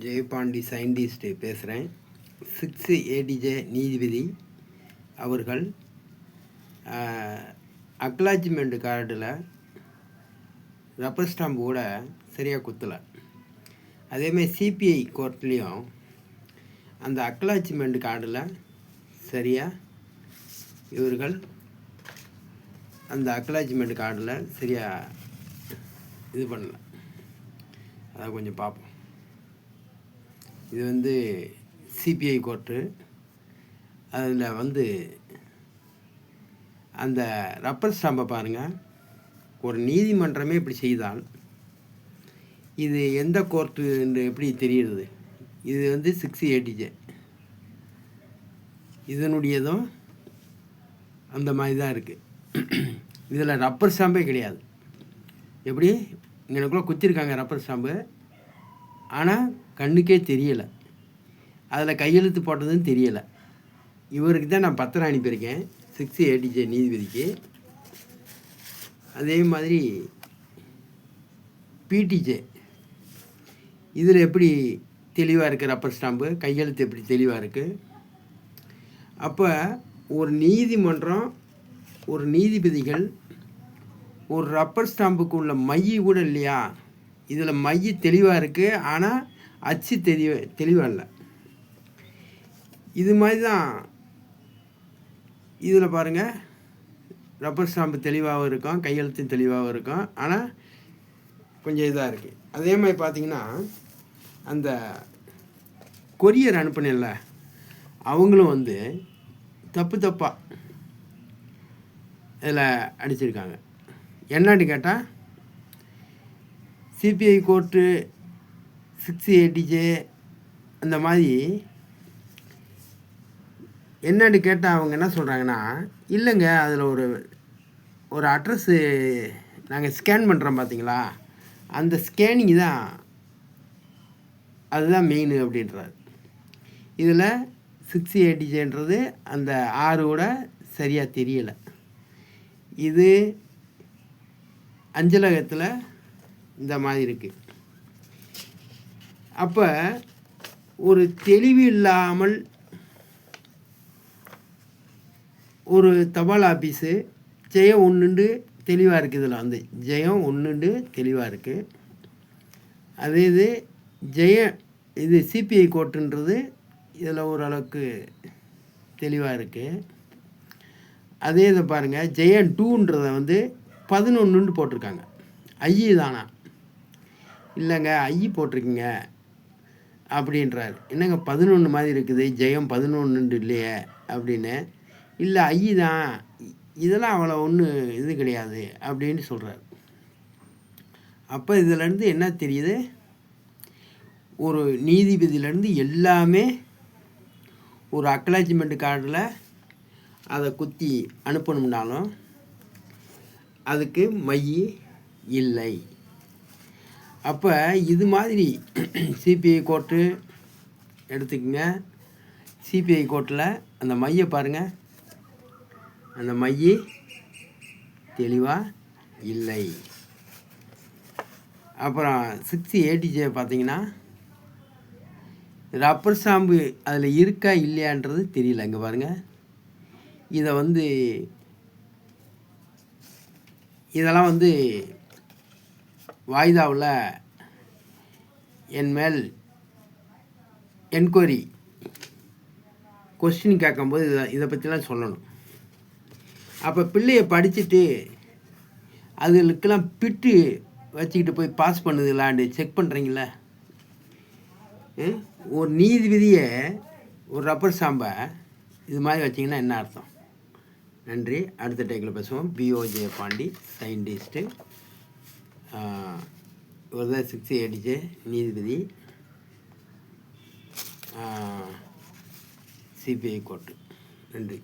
Jayapandi scientist பேசுகிறேன். 6 ADJ நீதிபதி அவர்கள் அக்னாலஜ்மெண்ட் கார்டில் ரப்பர் ஸ்டாம்பு கூட சரியாக குத்தலை. அதேமாதிரி சிபிஐ கோர்ட்லேயும் அந்த அக்னாலஜ்மெண்ட் கார்டில் சரியாக இவர்கள் அந்த அக்னாலஜ்மெண்ட் கார்டில் சரியாக இது பண்ணல. அதை கொஞ்சம் பார்ப்போம். இது சிபிஐ கோர்ட்டு. அதில் அந்த ரப்பர் ஸ்டாம்பை பாருங்கள். ஒரு நீதிமன்றமே இப்படி செய்தால் இது எந்த கோர்ட்டு என்று எப்படி தெரியுது? இது 6 ஏடிஜே இதனுடையதும் அந்த மாதிரி தான் இருக்குது. இதில் ரப்பர் ஸ்டாம்பே கிடையாது. எப்படி இங்கனக்குள்ளே குத்திருக்காங்க ரப்பர் ஸ்டாம்பு, ஆனால் கண்ணுக்கே தெரியலை. அதில் கையெழுத்து போட்டதும் தெரியலை. இவருக்கு தான் நான் பத்திரம் அனுப்பியிருக்கேன், 6 ஏடிஜே நீதிபதிக்கு. அதே மாதிரி பிடிஜே இதில் எப்படி தெளிவாக இருக்குது ரப்பர் ஸ்டாம்பு, கையெழுத்து எப்படி தெளிவாக இருக்குது. அப்போ ஒரு நீதிமன்றம், ஒரு நீதிபதிகள் ஒரு ரப்பர் ஸ்டாம்புக்கு உள்ள மை கூட இல்லையா? இதில் மை தெளிவாக இருக்குது, ஆனால் அச்சு தெளிவாக இல்லை. இது மாதிரி தான் இதில் பாருங்கள், ரப்பர் ஸ்டாம்பு தெளிவாகவும் இருக்கும், கையெழுத்தும் தெளிவாகவும் இருக்கும், ஆனால் கொஞ்சம் இதாக இருக்குது. அதே மாதிரி பார்த்திங்கன்னா அந்த கொரியர் அனுப்புனேன்ல, அவங்களும் தப்பாக இதில் அடிச்சிருக்காங்க. என்னன்னு கேட்டால் சிபிஐ கோர்ட்டு 6 ஏடிஜே அந்த மாதிரி என்னன்னு கேட்டால் அவங்க என்ன சொல்கிறாங்கன்னா, இல்லைங்க அதில் ஒரு அட்ரஸ்ஸு நாங்கள் ஸ்கேன் பண்ணுறோம் பார்த்தீங்களா, அந்த ஸ்கேனிங் தான் அதுதான் மெயின் அப்படின்றார். இதில் 6 ஏடிஜேன்றது அந்த 6 கூட சரியாக தெரியலை. இது அஞ்சலகத்தில் இந்த மாதிரி இருக்குது. அப்போ ஒரு தெளிவு இல்லாமல் ஒரு தபால் ஆஃபீஸு ஜெயம் 1 தெளிவாக இருக்குது. இதில் ஜெயம் 1 தெளிவாக இருக்குது. அதே இது சிபிஐ கோர்ட்டுன்றது இதில் ஓரளவுக்கு தெளிவாக இருக்குது. அதே இதை பாருங்கள், ஜெயம் 2ன்றதை 11 போட்டிருக்காங்க. ஐ தானா? இல்லைங்க ஐ போட்டிருக்கீங்க அப்படின்றார். என்னங்க 11 மாதிரி இருக்குது, ஜெயம் 11 இல்லையே அப்படின்னு. இல்லை ஐ தான், இதெல்லாம் அவ்வளோ ஒன்றும் இது கிடையாது அப்படின்னு சொல்கிறார். அப்போ இதிலேருந்து என்ன தெரியுது? ஒரு நீதிபதியிலேருந்து எல்லாமே ஒரு அக்னாலஜ்மெண்ட் கார்டில் அதை குத்தி அனுப்பணும்னாலும் அதுக்கு மை இல்லை. அப்போ இது மாதிரி சிபிஐ கோர்ட்டு எடுத்துக்கங்க. சிபிஐ கோர்ட்டில் அந்த மையை பாருங்கள், அந்த மை தெளிவாக இல்லை. அப்புறம் 6 ஏடிஜே பார்த்தீங்கன்னா ரப்பர் ஸ்டாம்பு அதில் இருக்கா இல்லையான்றது தெரியல. இங்கே பாருங்கள், இதை இதெல்லாம் வாய்தாவில் என் மேல் என்கொயரி கொஸ்டின் கேட்கும்போது இதை பற்றிலாம் சொல்லணும். அப்போ பிள்ளையை படிச்சுட்டு அதுகளுக்கெல்லாம் பிட்டு வச்சுக்கிட்டு போய் பாஸ் பண்ணுதுலான்னு செக் பண்ணுறீங்கள. ஒரு நீதிபதியை ஒரு ரப்பர் ஸ்டாம்பை இது மாதிரி வச்சிங்கன்னா என்ன அர்த்தம்? நன்றி. அடுத்த டைக்கில் பேசுவோம். பிஓ ஜெயபாண்டி சயின்டிஸ்ட்டு. இவர் தான் 6 ஏடிஜே நீதிபதி, சிபிஐ கோர்ட்டு. நன்றி.